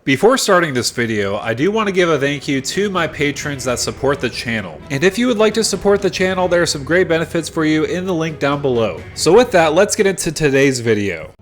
Before starting this video, I do want to give a thank you to my patrons that support the channel. And if you would like to support the channel, there are some great benefits for you in the link down below. So with that, let's get into today's video.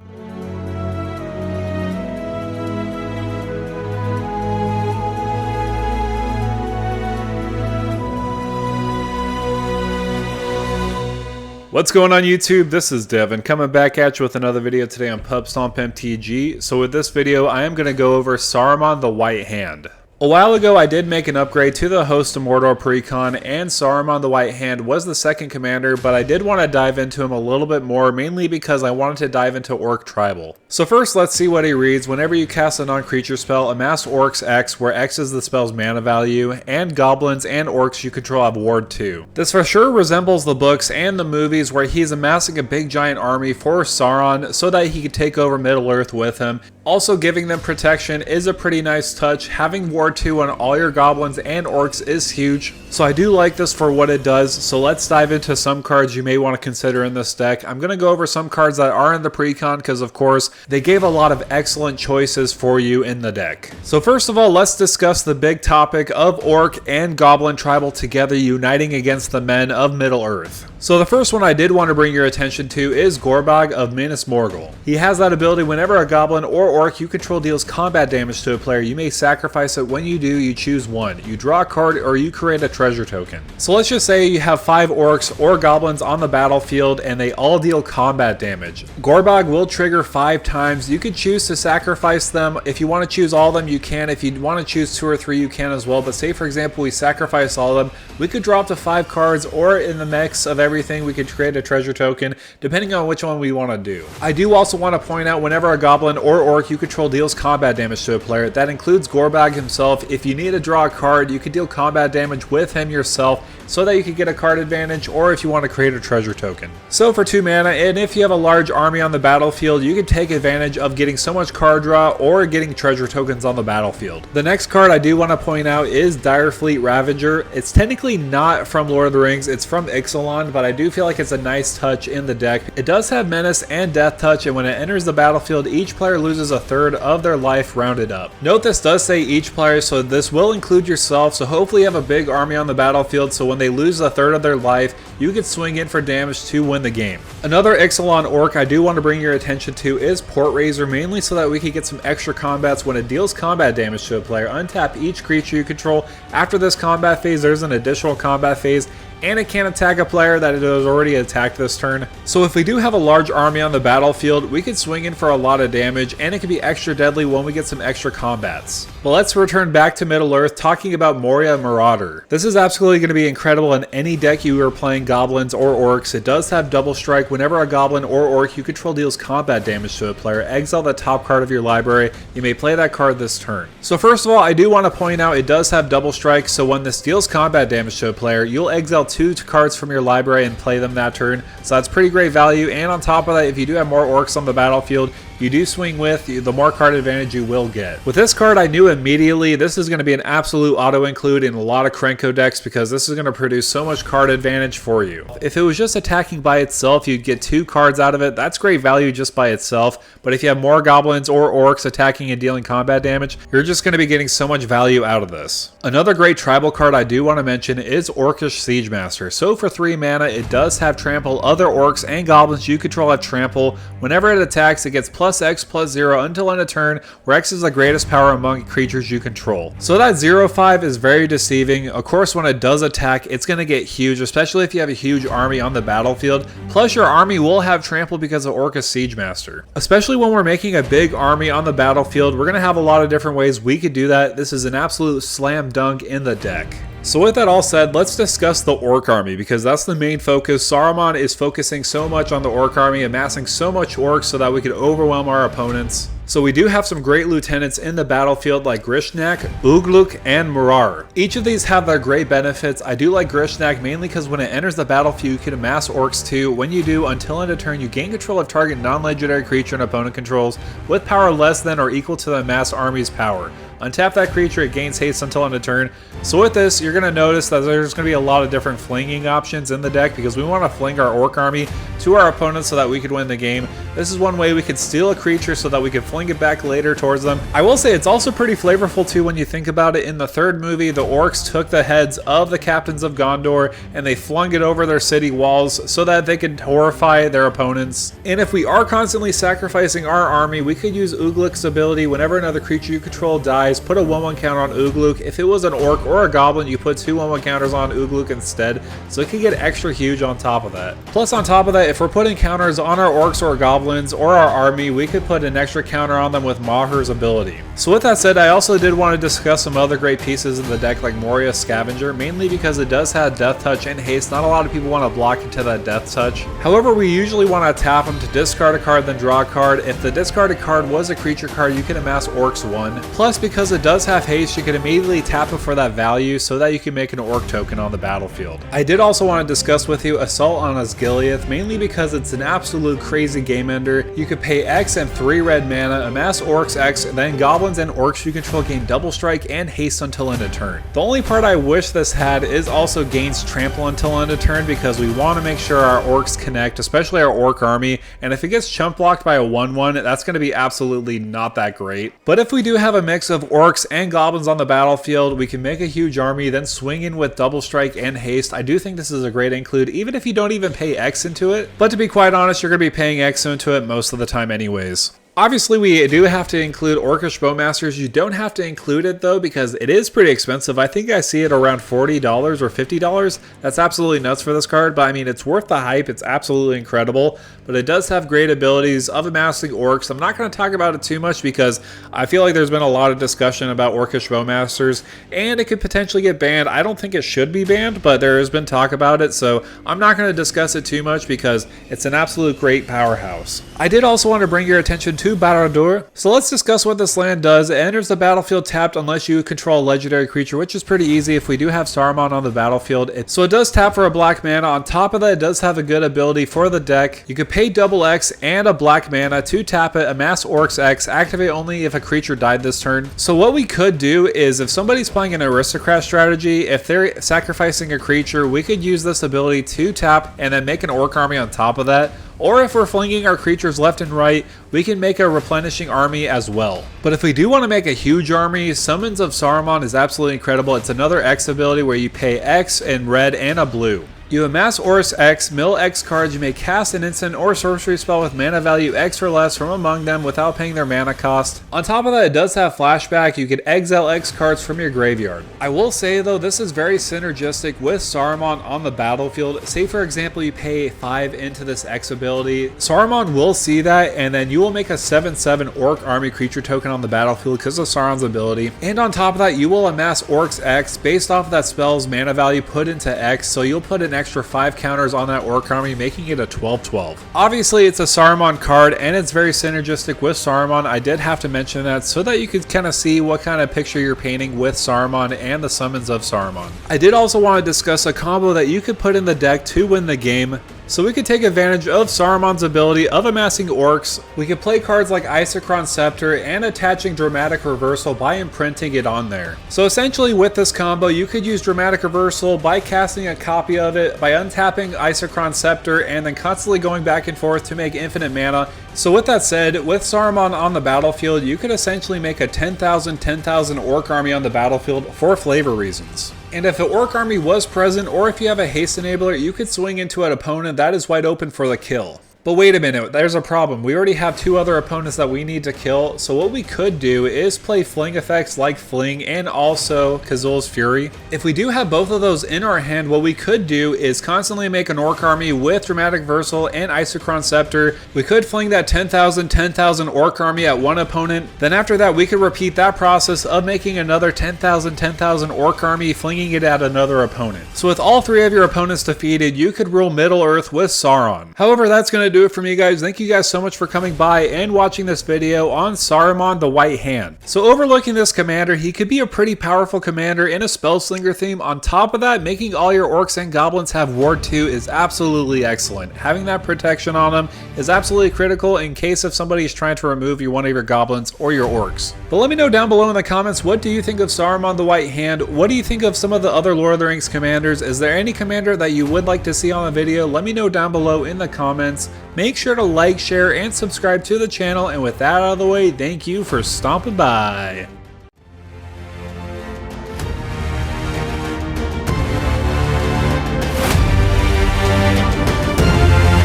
What's going on YouTube? This is Devin coming back at you with another video today on Pub Stomp MTG. So with this video, I am going to go over Saruman the White Hand. A while ago, I did make an upgrade to the Host of Mordor Precon, and Saruman the White Hand was the second commander, but I did want to dive into him a little bit more, mainly because I wanted to dive into Orc Tribal. So first, let's see what he reads. Whenever you cast a non-creature spell, amass Orcs X, where X is the spell's mana value, and Goblins and Orcs you control have Ward 2. This for sure resembles the books and the movies, where he's amassing a big giant army for Sauron so that he could take over Middle-earth with him. Also, giving them protection is a pretty nice touch. Having Ward 2 on all your Goblins and Orcs is huge, so I do like this for what it does. So let's dive into some cards you may want to consider in this deck. I'm going to go over some cards that are in the Precon because, of course, they gave a lot of excellent choices for you in the deck. So first of all, let's discuss the big topic of Orc and Goblin Tribal together uniting against the men of Middle-earth. So the first one I did want to bring your attention to is Gorbag of Minas Morgul. He has that ability whenever a Goblin or Orc you control deals combat damage to a player, you may sacrifice it. When you do, you choose one. You draw a card or you create a treasure token. So let's just say you have 5 Orcs or Goblins on the battlefield and they all deal combat damage. Gorbag will trigger 5 times. You can choose to sacrifice them. If you want to choose all of them, you can. If you want to choose 2 or 3, you can as well. But say, for example, we sacrifice all of them, we could draw up to 5 cards, or in the mix of everything, we could create a treasure token, depending on which one we want to do. I do also want to point out, whenever a Goblin or Orc you control deals combat damage to a player, that includes Gorbag himself. If you need to draw a card, you can deal combat damage with him yourself so that you can get a card advantage, or if you want to create a treasure token. So for 2 mana, and if you have a large army on the battlefield, you can take advantage of getting so much card draw or getting treasure tokens on the battlefield. The next card I do want to point out is Direfleet Ravager. It's technically not from Lord of the Rings, it's from Ixalan, but I do feel like it's a nice touch in the deck. It does have Menace and Death Touch, and when it enters the battlefield, each player loses a third of their life rounded up. Note this does say each player, so this will include yourself, so hopefully you have a big army on the battlefield, so when they lose a third of their life, you can swing in for damage to win the game. Another Ixalan Orc I do want to bring your attention to is Portraiser, mainly so that we can get some extra combats. When it deals combat damage to a player, untap each creature you control. After this combat phase, there's an additional combat phase, and it can't attack a player that it has already attacked this turn. So if we do have a large army on the battlefield, we could swing in for a lot of damage, and it can be extra deadly when we get some extra combats. But let's return back to Middle-earth, talking about Moria Marauder. This is absolutely going to be incredible in any deck you are playing Goblins or Orcs. It does have double strike. Whenever a Goblin or Orc you control deals combat damage to a player, exile the top card of your library. You may play that card this turn. So first of all, I do want to point out it does have double strike, so when this deals combat damage to a player, you'll exile 2 cards from your library and play them that turn. So that's pretty great value, and on top of that, if you do have more Orcs on the battlefield, you do swing with, the more card advantage you will get. With this card, I knew immediately this is going to be an absolute auto-include in a lot of Krenko decks, because this is going to produce so much card advantage for you. If it was just attacking by itself, you'd get 2 cards out of it. That's great value just by itself, but if you have more Goblins or Orcs attacking and dealing combat damage, you're just going to be getting so much value out of this. Another great tribal card I do want to mention is Orcish Siegemaster. So for 3 mana, it does have Trample. Other Orcs and Goblins you control have Trample. Whenever it attacks, it gets +X/+0 until end of turn, where X is the greatest power among creatures you control. So that 0/5 is very deceiving. Of course, when it does attack, it's going to get huge, especially if you have a huge army on the battlefield. Plus, your army will have Trample because of Orcish Siegemaster. Especially when we're making a big army on the battlefield, we're going to have a lot of different ways we could do that. This is an absolute slam dunk in the deck. So with that all said, let's discuss the Orc army, because that's the main focus. Saruman is focusing so much on the Orc army, amassing so much Orcs so that we could overwhelm our opponents. So we do have some great lieutenants in the battlefield like Grishnak, Ugluk, and Murar. Each of these have their great benefits. I do like Grishnak mainly because when it enters the battlefield, you can amass Orcs too. When you do, until end of turn, you gain control of target non-legendary creature an opponent controls with power less than or equal to the amassed army's power. Untap that creature, it gains haste until end of turn. So with this, you're going to notice that there's going to be a lot of different flinging options in the deck, because we want to fling our Orc army to our opponents so that we could win the game. This is one way we could steal a creature so that we could fling it back later towards them. I will say it's also pretty flavorful too when you think about it. In the third movie, the orcs took the heads of the captains of Gondor and they flung it over their city walls so that they could horrify their opponents. And if we are constantly sacrificing our army, we could use Ugluk's ability. Whenever another creature you control dies, put a 1/1 counter on Ugluk. If it was an orc or a goblin, you put 2 1/1 counters on Ugluk instead, so it could get extra huge on top of that. Plus on top of that, if we're putting counters on our orcs or goblins or our army, we could put an extra counter on them with Maher's ability. So with that said, I also did want to discuss some other great pieces in the deck like Moria's Scavenger, mainly because it does have Death Touch and Haste. Not a lot of people want to block into that Death Touch. However, we usually want to tap them to discard a card, then draw a card. If the discarded card was a creature card, you can amass Orcs 1. Plus, because it does have Haste, you can immediately tap it for that value so that you can make an Orc token on the battlefield. I did also want to discuss with you Assault on Osgiliath, mainly because it's an absolute crazy game ender. You could pay X and 3 red mana, amass Orcs X, and then Goblins and Orcs you control gain double strike and haste until end of turn. The only part I wish this had is also gains trample until end of turn, because we want to make sure our Orcs connect, especially our Orc army, and if it gets chump blocked by a 1/1, that's going to be absolutely not that great. But if we do have a mix of Orcs and Goblins on the battlefield, we can make a huge army, then swing in with double strike and haste. I do think this is a great include, even if you don't even pay X into it. But to be quite honest, you're going to be paying X into it most of the time anyways. Obviously, we do have to include Orcish Bowmasters. You don't have to include it though, because it is pretty expensive. I think I see it around $40 or $50. That's absolutely nuts for this card, but I mean, it's worth the hype. It's absolutely incredible, but it does have great abilities of amassing Orcs. I'm not going to talk about it too much because I feel like there's been a lot of discussion about Orcish Bowmasters, and it could potentially get banned. I don't think it should be banned, but there has been talk about it, so I'm not going to discuss it too much because it's an absolute great powerhouse. I did also want to bring your attention to Barad-dûr. So let's discuss what this land does. It enters the battlefield tapped unless you control a legendary creature, which is pretty easy if we do have Saruman on the battlefield. So it does tap for a black mana. On top of that, it does have a good ability for the deck. You could pay double X and a black mana to tap it, amass Orcs X, activate only if a creature died this turn. So what we could do is, if somebody's playing an aristocrat strategy, if they're sacrificing a creature, we could use this ability to tap and then make an Orc army on top of that. Or if we're flinging our creatures left and right, we can make a replenishing army as well. But if we do want to make a huge army, Summons of Saruman is absolutely incredible. It's another X ability where you pay X in red and a blue. You amass Orcs X, mill X cards. You may cast an instant or sorcery spell with mana value X or less from among them without paying their mana cost. On top of that, it does have flashback. You could exile X cards from your graveyard. I will say though, this is very synergistic with Saruman on the battlefield. Say for example, you pay 5 into this X ability. Saruman will see that, and then you will make a 7/7 Orc army creature token on the battlefield because of Saruman's ability. And on top of that, you will amass Orcs X based off of that spell's mana value put into X, so you'll put an extra 5 counters on that Orc army, making it a 12/12. Obviously, it's a Saruman card, and it's very synergistic with Saruman. I did have to mention that so that you could kind of see what kind of picture you're painting with Saruman and the Summons of Saruman. I did also want to discuss a combo that you could put in the deck to win the game. So we could take advantage of Saruman's ability of amassing Orcs. We could play cards like Isochron Scepter and attaching Dramatic Reversal by imprinting it on there. So essentially with this combo, you could use Dramatic Reversal by casting a copy of it, by untapping Isochron Scepter, and then constantly going back and forth to make infinite mana. So with that said, with Saruman on the battlefield, you could essentially make a 10,000 Orc army on the battlefield for flavor reasons. And if an Orc army was present, or if you have a haste enabler, you could swing into an opponent that is wide open for the kill. But wait a minute, there's a problem. We already have 2 other opponents that we need to kill, so what we could do is play fling effects like Fling and also Kazul's Fury. If we do have both of those in our hand, what we could do is constantly make an Orc army with Dramatic Reversal and Isochron Scepter. We could fling that 10,000 Orc army at one opponent. Then after that, we could repeat that process of making another 10,000 Orc army, flinging it at another opponent. So with all 3 of your opponents defeated, you could rule Middle Earth with Sauron. However, that's going to do it for me, guys. Thank you guys so much for coming by and watching this video on Saruman the White Hand. So overlooking this commander, he could be a pretty powerful commander in a Spellslinger theme. On top of that, making all your orcs and goblins have Ward 2 is absolutely excellent. Having that protection on them is absolutely critical in case if somebody is trying to remove one of your goblins or your orcs. But let me know down below in the comments, what do you think of Saruman the White Hand? What do you think of some of the other Lord of the Rings commanders? Is there any commander that you would like to see on the video? Let me know down below in the comments. Make sure to like, share, and subscribe to the channel. And with that out of the way, thank you for stopping by.